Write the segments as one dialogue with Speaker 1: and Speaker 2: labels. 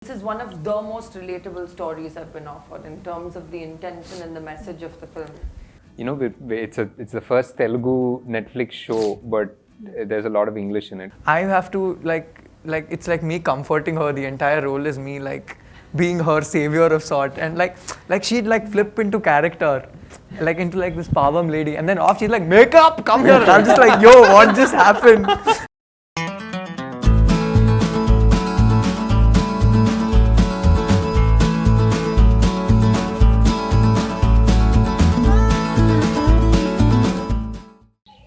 Speaker 1: This is one of the most relatable stories I've been offered in terms of the intention and the message of the film.
Speaker 2: You know, it's the first Telugu Netflix show, but there's a lot of English in it.
Speaker 3: I have to it's like me comforting her. The entire role is me like being her savior of sort, and like she'd like flip into character, like into like this Pavam lady, and then off she's like, makeup, come here. And I'm just like, yo, what just happened?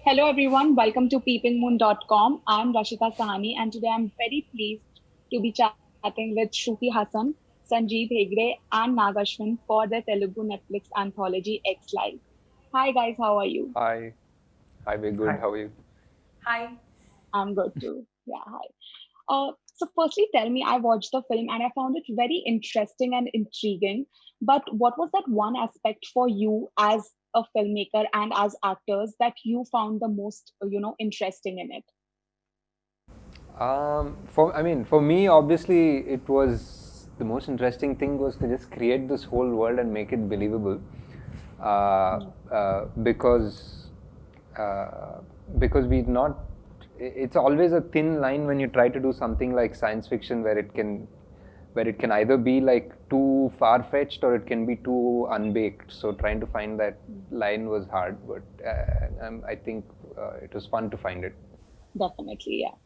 Speaker 4: Hello everyone, welcome to peepingmoon.com. I'm Rashita Sahani and today I'm very pleased to be chatting with Shruti Hassan, Sanjeev Hegde and Nag Ashwin for their Telugu Netflix anthology X Live. Hi guys, how are you?
Speaker 2: Hi, we're good.
Speaker 3: Hi.
Speaker 2: How are you?
Speaker 1: Hi.
Speaker 4: I'm good too. Yeah, hi. So firstly tell me, I watched the film and I found it very interesting and intriguing. But what was that one aspect for you as a filmmaker and as actors that you found the most, interesting in it?
Speaker 2: For me, obviously, it was the most interesting thing was to just create this whole world and make it believable, because we not. It's always a thin line when you try to do something like science fiction, where it can either be like too far-fetched or it can be too unbaked. So trying to find that line was hard, but I think it was fun to find it.
Speaker 4: Definitely, yeah.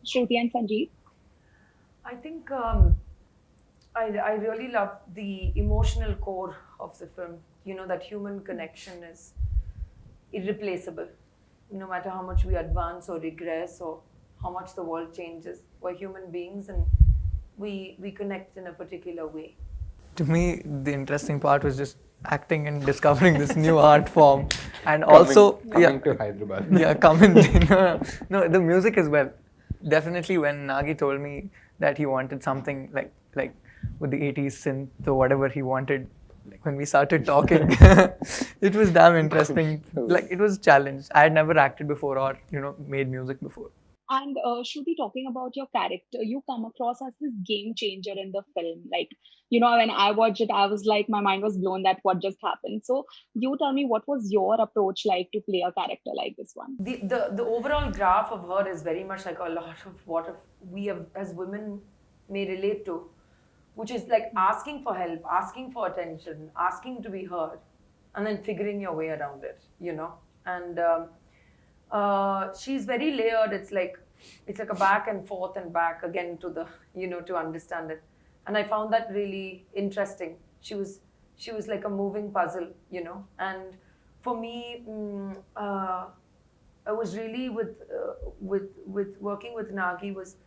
Speaker 4: Shruti and Sanjeev?
Speaker 1: I think I really love the emotional core of the film. You know, that human connection is irreplaceable. No matter how much we advance or regress or how much the world changes, we're human beings and we connect in a particular way.
Speaker 3: To me, the interesting part was just acting and discovering this new art form, and also
Speaker 2: coming to Hyderabad.
Speaker 3: yeah, coming. No, the music as well. Definitely, when Nagi told me that he wanted something like with the 80s synth or whatever he wanted, like when we started talking, it was damn interesting. Like it was a challenge. I had never acted before or made music before.
Speaker 4: And Shruti, talking about your character, you come across as this game changer in the film. Like, when I watched it, I was like, my mind was blown that what just happened. So, you tell me, what was your approach like to play a character like this one?
Speaker 1: The overall graph of her is very much like a lot of what we have, as women may relate to, which is like asking for help, asking for attention, asking to be heard, and then figuring your way around it, And she's very layered. It's like a back and forth and back again to the to understand it. And I found that really interesting. She was like a moving puzzle, And for me, I was really with working with Nagi was.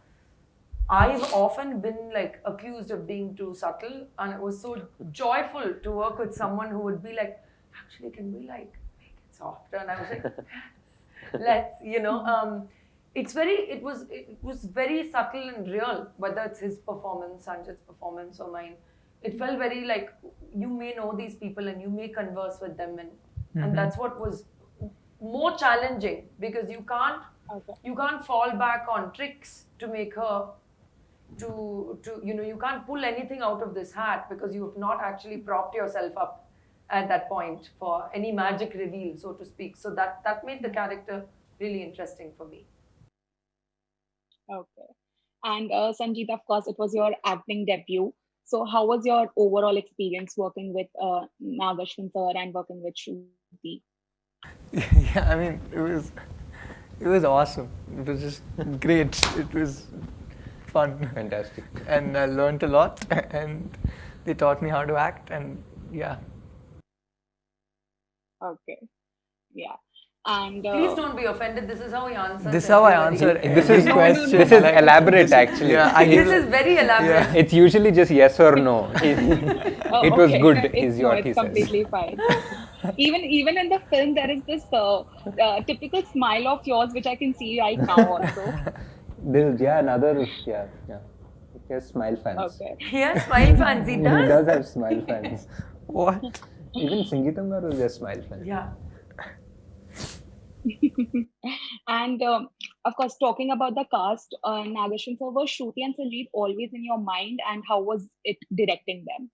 Speaker 1: I've often been like accused of being too subtle, and it was so joyful to work with someone who would be like, actually, can we like make it softer? And I was like, yes, let's, it was very subtle and real, whether it's his performance, Sanjit's performance, or mine. It felt very like you may know these people and you may converse with them, and that's what was more challenging because you can't fall back on tricks to make her to you can't pull anything out of this hat because you have not actually propped yourself up at that point for any magic reveal, so to speak. So that made the character really interesting for me.
Speaker 4: Okay. And Sanjeev, of course, it was your acting debut. So, how was your overall experience working with Nag Ashwin sir and working with Shruti?
Speaker 3: Yeah, I mean, it was awesome. It was just great. It was fun.
Speaker 2: Fantastic.
Speaker 3: And I learned a lot, and they taught me how to act, and yeah.
Speaker 4: Okay. Yeah. And
Speaker 1: Please don't be offended. This is how he answers.
Speaker 3: This is how I
Speaker 1: everybody.
Speaker 3: answer
Speaker 2: This
Speaker 3: every
Speaker 2: is
Speaker 3: question.
Speaker 2: this is
Speaker 3: like,
Speaker 2: elaborate actually.
Speaker 3: Yeah, I
Speaker 1: This
Speaker 3: give,
Speaker 1: is very elaborate.
Speaker 3: Yeah.
Speaker 2: It's usually just yes or no. It was
Speaker 4: okay.
Speaker 2: good.
Speaker 4: It's,
Speaker 2: Is
Speaker 4: no,
Speaker 2: what
Speaker 4: it's
Speaker 2: he says.
Speaker 4: completely fine. Even in the film, there is this typical smile of yours, which I can see right now also.
Speaker 2: Another yeah. He has smile fans.
Speaker 4: Okay.
Speaker 1: Yes, smile fans. He
Speaker 2: He
Speaker 1: does.
Speaker 2: does have smile fans.
Speaker 3: what?
Speaker 2: Even Sangeetam garu has smile fans.
Speaker 1: Yeah.
Speaker 4: And of course, talking about the cast, Nagashwan sir, was Shruti and Sanjeev always in your mind, and how was it directing them?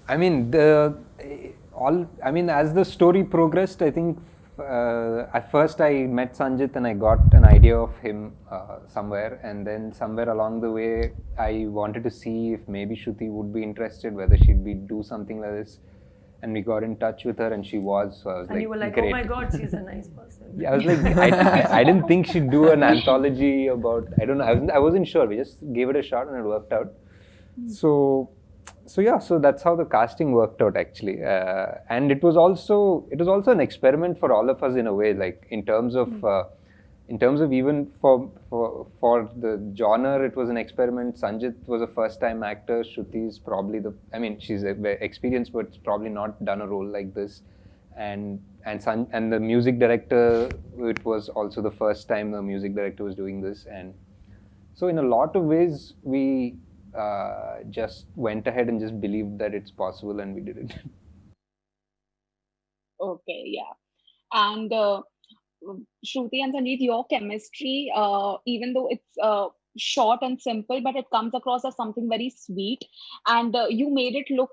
Speaker 2: I mean, I mean, as the story progressed, I think at first I met Sanjit and I got an idea of him somewhere, and then somewhere along the way, I wanted to see if maybe Shruti would be interested, whether she'd be do something like this, and we got in touch with her, and she was. So I was
Speaker 1: And you were like,
Speaker 2: great.
Speaker 1: oh my god, she's a nice person.
Speaker 2: Yeah, I was like, I didn't think she'd do an anthology about, I don't know, I wasn't sure. We just gave it a shot and it worked out. So yeah, so that's how the casting worked out actually. And it was also an experiment for all of us in a way, like in terms of even for the genre, it was an experiment. Sanjit was a first time actor. Shruti's probably she's experienced, but it's probably not done a role like this. And the music director, it was also the first time the music director was doing this. And so in a lot of ways, we just went ahead and just believed that it's possible, and we did it.
Speaker 4: Okay, yeah. And Shruti and Sanjeev, your chemistry, even though it's short and simple, but it comes across as something very sweet, and you made it look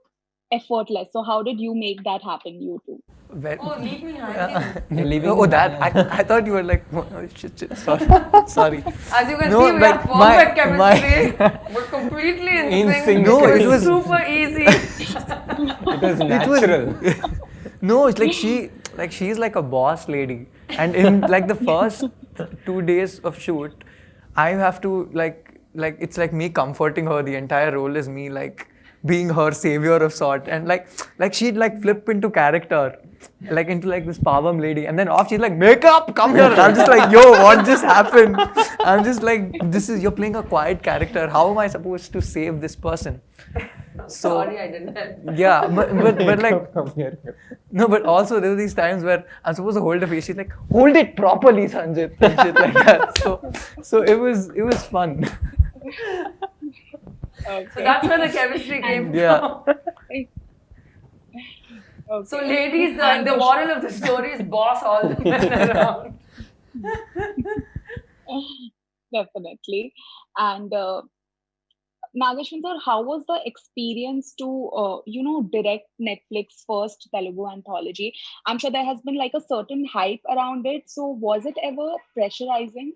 Speaker 4: effortless. So how did you make that happen, you two?
Speaker 1: Oh, leave me hanging.
Speaker 3: Oh, that I thought you were like, oh, shit. Sorry.
Speaker 1: As you can
Speaker 3: No,
Speaker 1: see, we
Speaker 3: like,
Speaker 1: have perfect chemistry. We're completely in sync.
Speaker 3: No,
Speaker 1: it
Speaker 3: it
Speaker 1: was
Speaker 3: was-
Speaker 1: super easy.
Speaker 2: It was natural.
Speaker 3: No, it's like she's like a boss lady, and in like the first 2 days of shoot, I have to like it's like me comforting her. The entire role is me like being her savior of sort, and like she'd like flip into character, like into like this Pavam lady, and then off she's like, makeup, come here. And I'm just like, yo, what just happened? I'm just like, you're playing a quiet character. How am I supposed to save this person? So
Speaker 1: Sorry, I didn't help.
Speaker 3: yeah, but like no, but also there were these times where I'm supposed to hold a face. She's like, hold it properly, Sanjit, and shit like that. So it was fun.
Speaker 4: Okay.
Speaker 1: So that's where the chemistry came
Speaker 3: Yeah.
Speaker 1: from.
Speaker 4: Okay.
Speaker 1: So ladies,
Speaker 4: And
Speaker 1: the moral of the story is boss all the men around.
Speaker 4: Definitely. And Nagashwan sir, how was the experience to direct Netflix first Telugu anthology? I'm sure there has been like a certain hype around it. So was it ever pressurizing?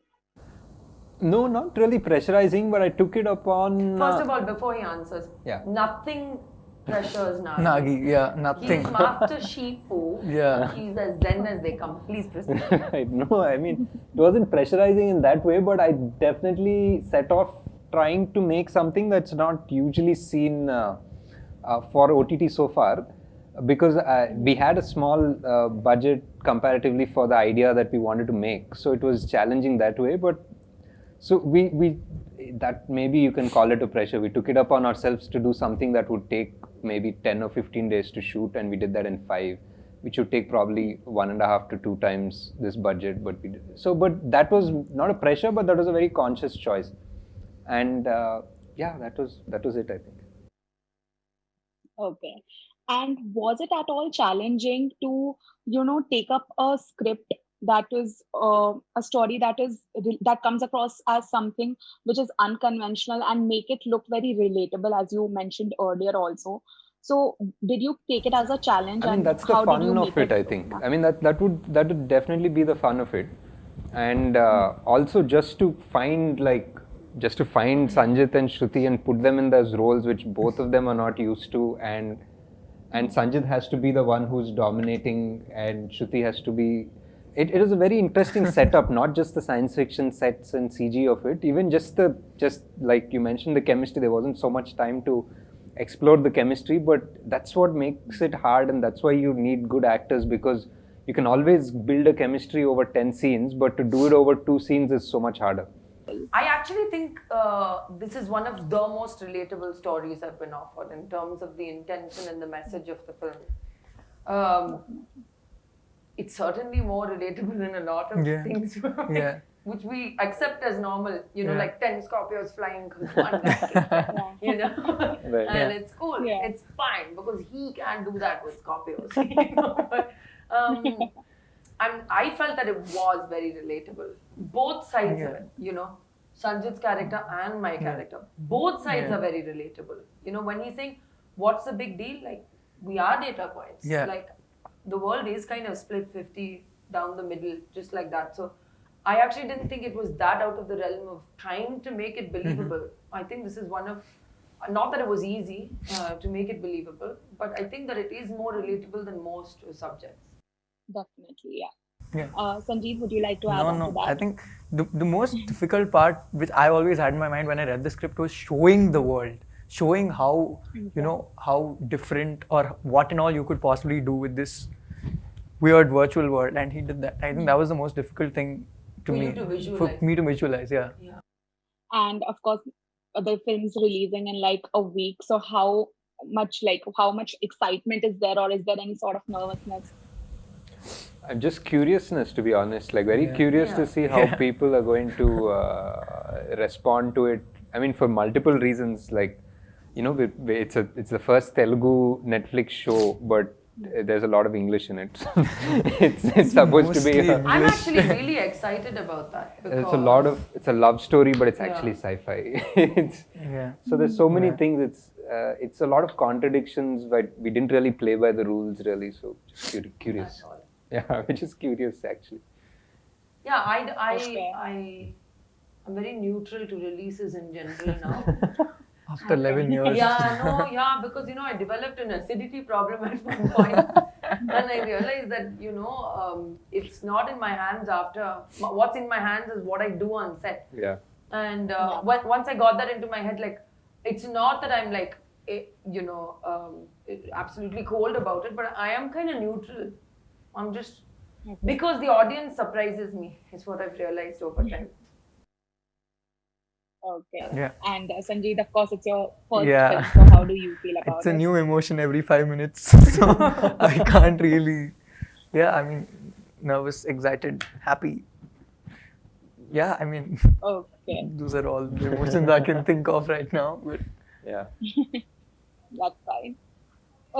Speaker 2: No, not really pressurizing, but I took it upon.
Speaker 1: First of all, before he answers,
Speaker 2: Yeah.
Speaker 1: nothing pressures Nagi.
Speaker 3: Nagi, yeah, nothing.
Speaker 1: He's Master Shifu.
Speaker 3: Yeah.
Speaker 1: He's as zen as they come. Please proceed.
Speaker 2: Right. No, I mean, it wasn't pressurizing in that way, but I definitely set off trying to make something that's not usually seen for OTT so far, because we had a small budget comparatively for the idea that we wanted to make. So it was challenging that way, but so we that maybe you can call it a pressure. We took it upon ourselves to do something that would take maybe 10 or 15 days to shoot, and we did that in 5, which would take probably 1.5 to 2 times this budget. But we did so. But that was not a pressure, but that was a very conscious choice. And yeah, that was it, I think.
Speaker 4: Okay. And was it at all challenging to, take up a script that is a story that comes across as something which is unconventional and make it look very relatable, as you mentioned earlier also? So did you take it as a challenge?
Speaker 2: I mean,
Speaker 4: and
Speaker 2: that's the
Speaker 4: how did you
Speaker 2: fun of
Speaker 4: make
Speaker 2: it, I think. I mean, that would definitely be the fun of it. And also just to find Sanjit and Shruti and put them in those roles which both of them are not used to, and Sanjit has to be the one who's dominating, and Shruti has to be. It is a very interesting setup, not just the science fiction sets and CG of it, even just like you mentioned, the chemistry. There wasn't so much time to explore the chemistry, but that's what makes it hard, and that's why you need good actors, because you can always build a chemistry over 10 scenes, but to do it over 2 scenes is so much harder.
Speaker 1: I actually think this is one of the most relatable stories I've been offered in terms of the intention and the message of the film. It's certainly more relatable than a lot of things
Speaker 3: Yeah.
Speaker 1: which we accept as normal,
Speaker 3: Yeah.
Speaker 1: like 10 Scorpios flying because one guy can,
Speaker 2: Right.
Speaker 1: and it's cool,
Speaker 4: Yeah.
Speaker 1: it's fine because he can't do that with Scorpios. But, and I felt that it was very relatable. Both sides of
Speaker 3: Yeah.
Speaker 1: it, you know, Sanjit's character and my character, both sides
Speaker 3: Yeah.
Speaker 1: are very relatable. You know, when he's saying, "What's the big deal?" Like, we are data points.
Speaker 3: Yeah.
Speaker 1: Like, the world is kind of split 50 down the middle, just like that. So, I actually didn't think it was that out of the realm of trying to make it believable. I think this is one of, not that it was easy to make it believable, but I think that it is more relatable than most subjects.
Speaker 4: Definitely, yeah.
Speaker 3: Yeah.
Speaker 4: Sanjeev, would you like to add on to that?
Speaker 3: I think the most difficult part, which I always had in my mind when I read the script, was showing the world, showing how, you know, how different or what and all you could possibly do with this weird virtual world. And he did that. I think that was the most difficult thing to
Speaker 1: For
Speaker 3: me.
Speaker 1: you to visualize.
Speaker 3: For me to visualize, yeah.
Speaker 1: Yeah.
Speaker 4: And of course, the film's releasing in like a week. So how much excitement is there, or is there any sort of nervousness?
Speaker 2: I'm just curiousness, to be honest. Like very
Speaker 3: Yeah.
Speaker 2: curious to
Speaker 1: Yeah.
Speaker 2: see how people are going to respond to it. I mean, for multiple reasons. Like, you know, it's the first Telugu Netflix show, but there's a lot of English in it. It's supposed to be.
Speaker 3: Mostly
Speaker 1: I'm actually really excited about that. Because
Speaker 2: It's a love story, but it's
Speaker 1: Yeah.
Speaker 2: actually sci-fi.
Speaker 3: Yeah.
Speaker 2: So there's so many
Speaker 3: Yeah.
Speaker 2: things. It's a lot of contradictions, but we didn't really play by the rules, really. So just curious.
Speaker 1: That's all.
Speaker 2: Yeah, which is curious actually.
Speaker 1: Yeah,
Speaker 4: Okay.
Speaker 1: I'm very neutral to releases in general now.
Speaker 3: After 11 years.
Speaker 1: Yeah, because you know I developed an acidity problem at one point, and I realized that it's not in my hands after. What's in my hands is what I do on set.
Speaker 2: Yeah.
Speaker 1: And
Speaker 4: Yeah.
Speaker 1: once I got that into my head, like, it's not that I'm like, absolutely cold about it, but I am kind of neutral. I'm just, because the audience surprises me, is what I've realized over time.
Speaker 4: Okay.
Speaker 3: Yeah.
Speaker 4: And Sanjeev, of course, it's your first
Speaker 3: Yeah.
Speaker 4: film. So how do you feel about
Speaker 3: It's a
Speaker 4: it?
Speaker 3: new emotion every 5 minutes. So I can't really. Yeah, I mean, nervous, excited, happy. Yeah, I mean,
Speaker 4: Okay,
Speaker 3: those are all the emotions I can think of right now. But
Speaker 2: Yeah.
Speaker 4: that's fine.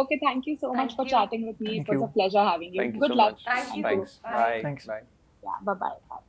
Speaker 4: Okay, thank you so
Speaker 1: Thank
Speaker 4: much for
Speaker 1: you.
Speaker 4: chatting with me.
Speaker 3: Thank
Speaker 4: It was
Speaker 3: you.
Speaker 4: a pleasure having you.
Speaker 2: Thank you
Speaker 4: Good
Speaker 2: so
Speaker 4: luck.
Speaker 2: much.
Speaker 1: Thank you.
Speaker 2: Thanks.
Speaker 1: Bye.
Speaker 2: Bye.
Speaker 3: Thanks.
Speaker 2: Bye.
Speaker 4: Yeah, bye-bye. Bye.